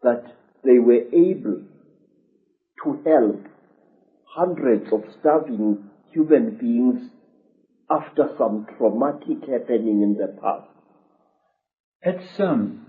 that they were able to help hundreds of starving human beings after some traumatic happening in the past. Let's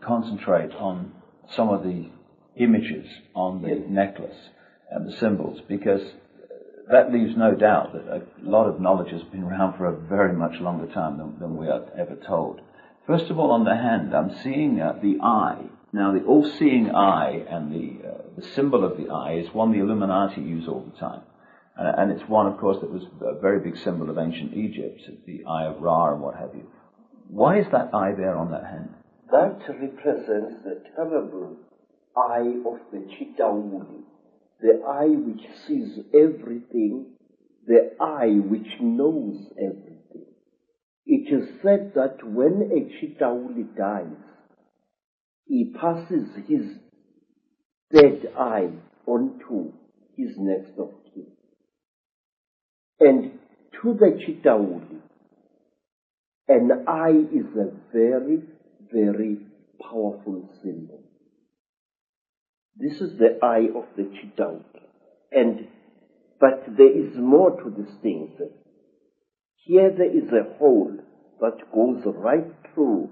concentrate on some of the images on the necklace and the symbols, because that leaves no doubt that a lot of knowledge has been around for a very much longer time than we are ever told. First of all, on the hand, I'm seeing the eye. Now, the all-seeing eye and the symbol of the eye is one the Illuminati use all the time. And it's one, of course, that was a very big symbol of ancient Egypt, the Eye of Ra and what have you. Why is that eye there on that hand? That represents the terrible eye of the Chitauli, the eye which sees everything, the eye which knows everything. It is said that when a Chitauli dies, he passes his third eye onto his next of kin. And to the Chitauli, an eye is a very, very powerful symbol. This is the eye of the Chitauli. But there is more to this thing. Here there is a hole that goes right through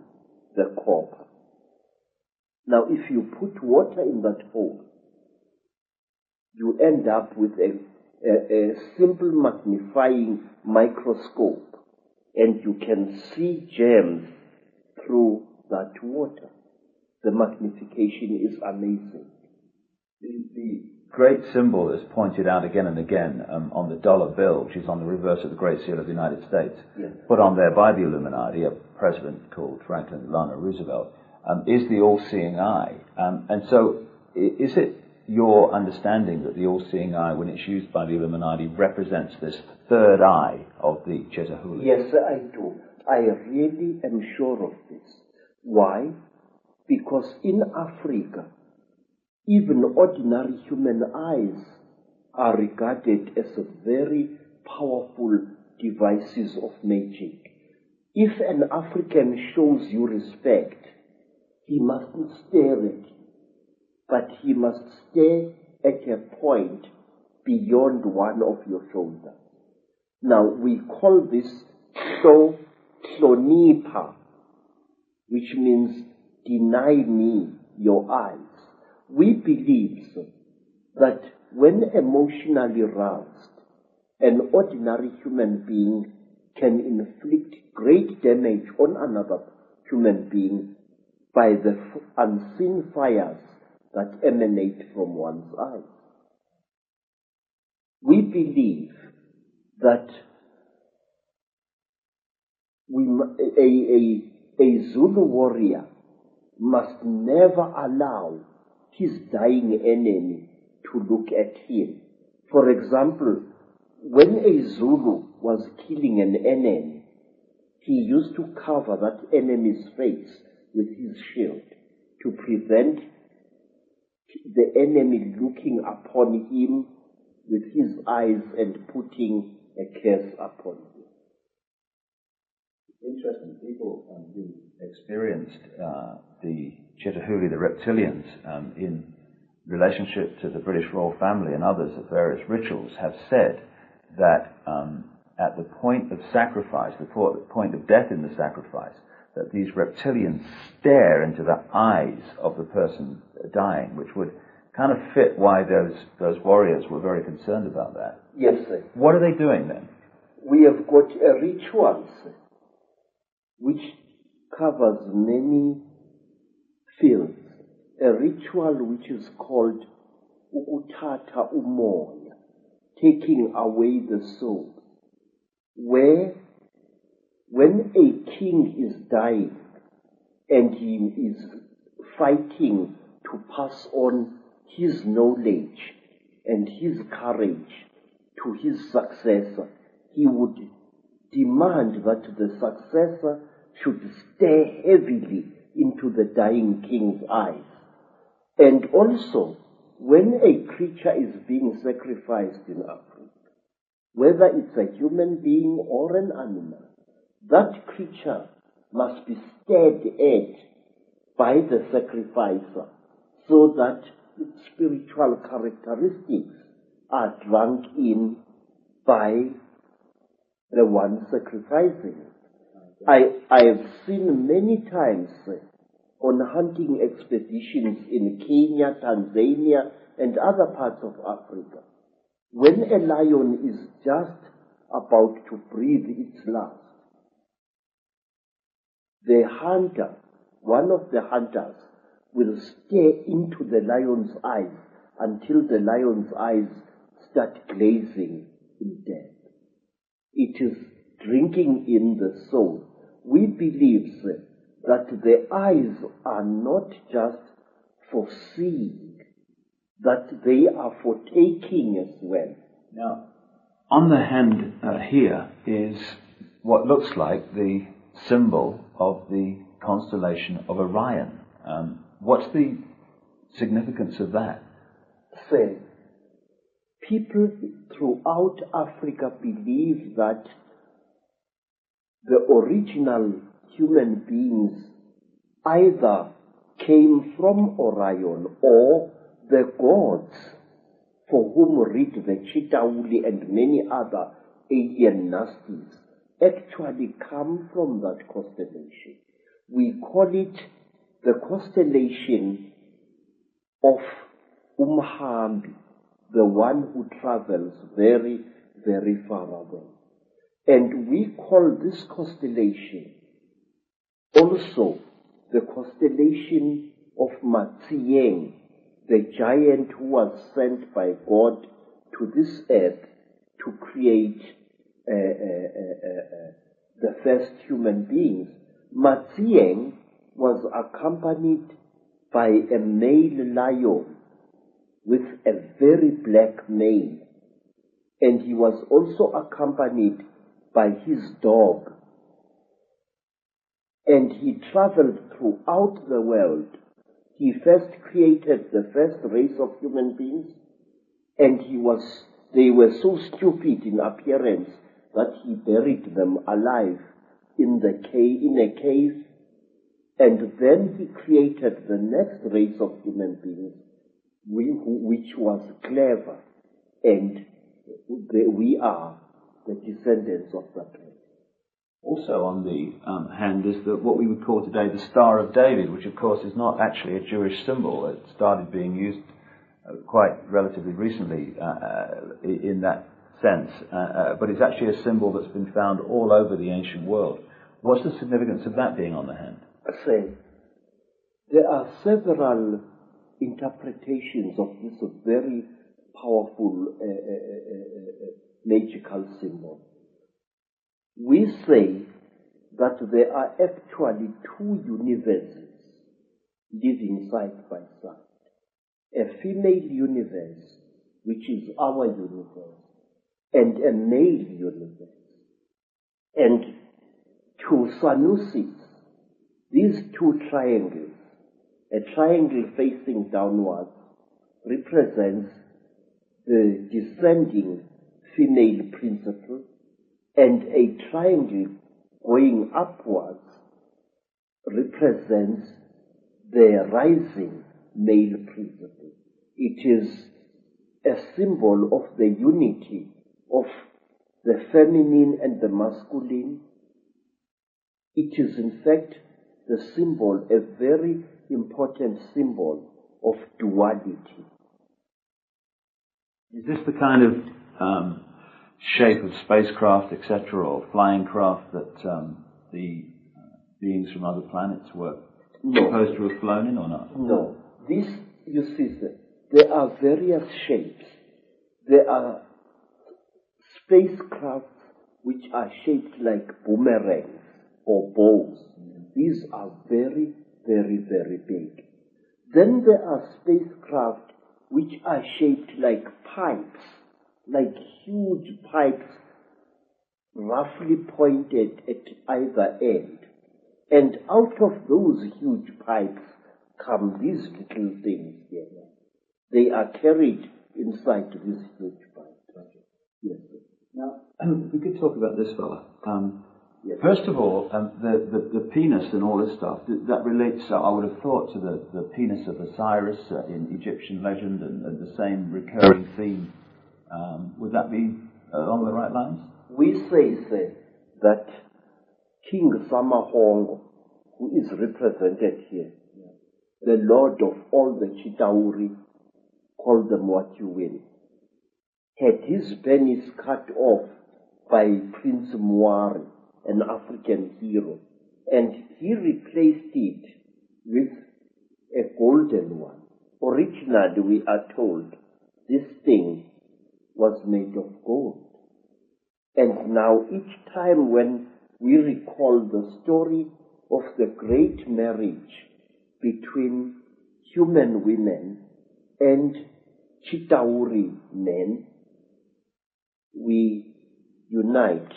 the copper. Now, if you put water in that hole, you end up with a simple magnifying microscope, and you can see gems through that water. The magnification is amazing. The great symbol is pointed out again and again on the dollar bill, which is on the reverse of the Great Seal of the United States, yes, put on there by the Illuminati, a president called Franklin Delano Roosevelt, is the all-seeing eye. And so is it your understanding that the all-seeing eye, when it's used by the Illuminati, represents this third eye of the Chetahuli? Yes, I do. I really am sure of this. Why? Because in Africa, even ordinary human eyes are regarded as very powerful devices of magic. If an African shows you respect, he mustn't stare at you, but he must stare at a point beyond one of your shoulders. Now, we call this hlonipa, which means deny me your eyes. We believe that when emotionally roused, an ordinary human being can inflict great damage on another human being by the unseen fires that emanate from one's eyes. We believe that a Zulu warrior must never allow his dying enemy to look at him. For example, when a Zulu was killing an enemy, he used to cover that enemy's face with his shield to prevent the enemy looking upon him with his eyes and putting a curse upon him. Interesting. People who experienced the Chetahuli, the reptilians, in relationship to the British royal family and others at various rituals, have said that at the point of sacrifice, the point of death in the sacrifice, that these reptilians stare into the eyes of the person dying, which would kind of fit why those warriors were very concerned about that. Yes, sir. What are they doing then? We have got a ritual, sir, which covers many fields. A ritual which is called ukuthatha umoya, taking away the soul, where when a king is dying and he is fighting to pass on his knowledge and his courage to his successor, he would demand that the successor should stare heavily into the dying king's eyes. And also, when a creature is being sacrificed in Africa, whether it's a human being or an animal, that creature must be stared at by the sacrificer so that its spiritual characteristics are drunk in by the one sacrificing it. I have seen many times on hunting expeditions in Kenya, Tanzania, and other parts of Africa, when a lion is just about to breathe its last, the hunter, one of the hunters, will stare into the lion's eyes until the lion's eyes start glazing in death. It is drinking in the soul. We believe that the eyes are not just for seeing, that they are for taking as well. Now, on the hand here is what looks like the symbol of the constellation of Orion. What's the significance of that? Say, people throughout Africa believe that the original human beings either came from Orion or the gods for whom read the Chitauli and many other alien nasties actually come from that constellation. We call it the constellation of Umhambi, the one who travels very, very far away. And we call this constellation also the constellation of Matsieng, the giant who was sent by God to this earth to create the first human beings. Matsieng was accompanied by a male lion with a very black mane, and he was also accompanied by his dog. And he traveled throughout the world. He first created the first race of human beings, and they were so stupid in appearance that he buried them alive in a cave, and then he created the next race of human beings, which was clever, and we are the descendants of that race. Also on the hand is what we would call today the Star of David, which of course is not actually a Jewish symbol. It started being used quite relatively recently in that sense, but it's actually a symbol that's been found all over the ancient world. What's the significance of that being on the hand? There are several interpretations of this very powerful magical symbol. We say that there are actually two universes living side by side. A female universe, which is our universe, and a male universe. And to Sanusis, these two triangles, a triangle facing downwards, represents the descending female principle, and a triangle going upwards represents the rising male principle. It is a symbol of the unity of the feminine and the masculine. It is in fact the symbol, a very important symbol of duality. Is this the kind of shape of spacecraft, etc., or flying craft that the beings from other planets were supposed to have flown in, or not? No. This, you see, there are various shapes. There are spacecrafts which are shaped like boomerangs or bows. These are very, very, very big. Then there are spacecraft which are shaped like pipes, like huge pipes, roughly pointed at either end. And out of those huge pipes come these little things here. They are carried inside these huge pipes. Yes, sir. Now, we could talk about this fella. Yes. First of all, the penis and all this stuff, that relates, I would have thought, to the penis of Osiris in Egyptian legend and the same recurring theme. Would that be along the right lines? We say that King Samahongo, who is represented here, the lord of all the Chitauri, call them what you will, had his penis cut off by Prince Muari, an African hero, and he replaced it with a golden one. Originally, we are told, this thing was made of gold. And now each time when we recall the story of the great marriage between human women and Chitauri men, we unite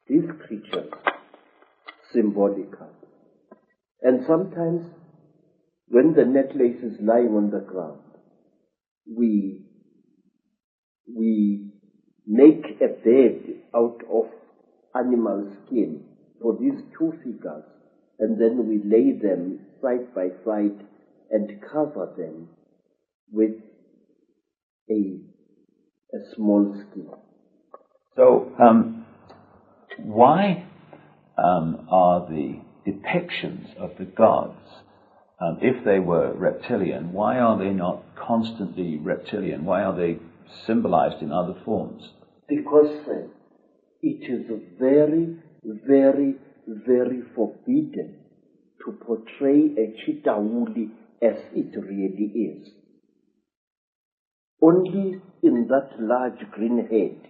these creatures symbolically. And sometimes when the necklace is lying on the ground, we make a bed out of animal skin for these two figures, and then we lay them side by side and cover them with a small skin. So, why are the depictions of the gods, if they were reptilian, why are they not constantly reptilian? Why are they symbolized in other forms? Because it is very, very, very forbidden to portray a Chitauli as it really is. Only in that large green head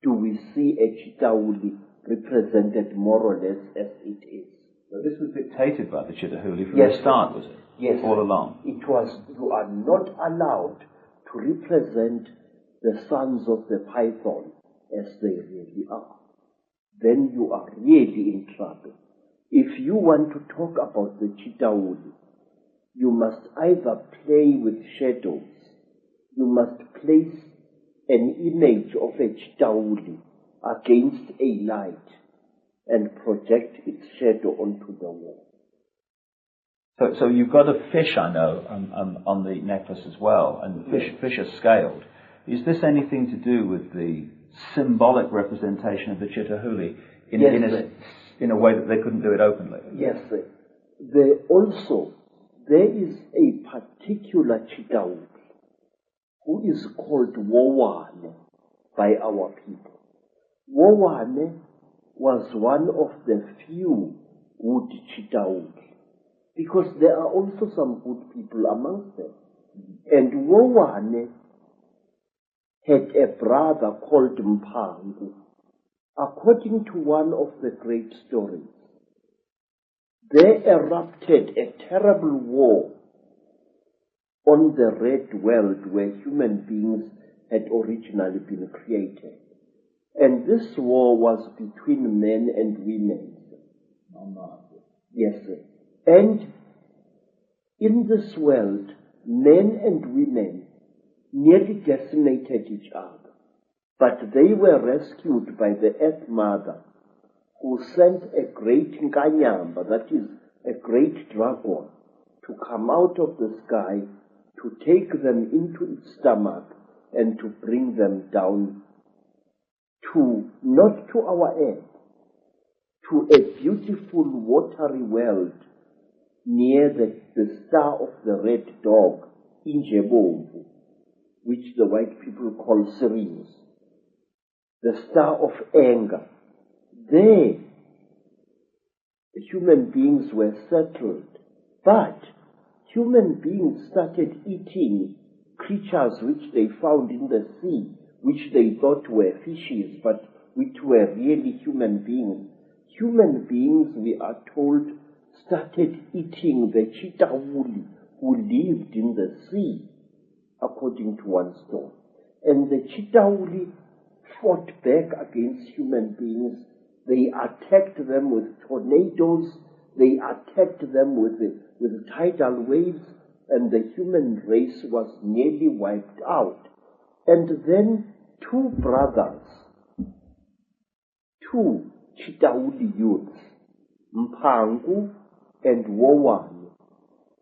do we see a Chitauli represented more or less as it is. So this was dictated by the Chitauli from Yes, the start, was it? Yes. All along. It was, you are not allowed to represent the sons of the python as they really are. Then you are really in trouble. If you want to talk about the Chitauli, you must either play with shadows, you must place an image of a Chitauli against a light and project its shadow onto the wall. So you've got a fish, I know, on the necklace as well, and fish are scaled. Is this anything to do with the symbolic representation of the Chitauli in a way that they couldn't do it openly? Yes, sir. There is a particular Chitauli who is called Wowane by our people. Wowane was one of the few good Chitauli, because there are also some good people amongst them. And Wowane had a brother called Mpangu. According to one of the great stories, there erupted a terrible war on the red world where human beings had originally been created. And this war was between men and women. Yes, sir. And in this world, men and women nearly decimated each other. But they were rescued by the Earth Mother, who sent a great Nkanyamba, that is, a great dragon, to come out of the sky, to take them into its stomach, and to bring them down to, not to our earth, to a beautiful watery world near the star of the red dog, Injebomvu, which the white people call Sirius, the star of anger. There, the human beings were settled, but human beings started eating creatures which they found in the sea, which they thought were fishes, but which were really human beings. Human beings, we are told, started eating the Chitauli who lived in the sea, according to one story. And the Chitauli fought back against human beings. They attacked them with tornadoes, they attacked them with tidal waves, and the human race was nearly wiped out. And then two brothers, two Chitauli youths, Mpangu and Wowan,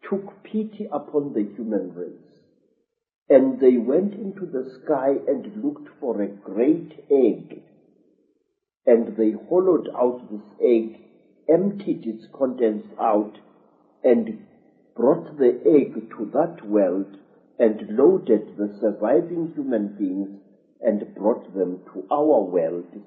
took pity upon the human race, and they went into the sky and looked for a great egg, and they hollowed out this egg, emptied its contents out, and brought the egg to that world and loaded the surviving human beings and brought them to our world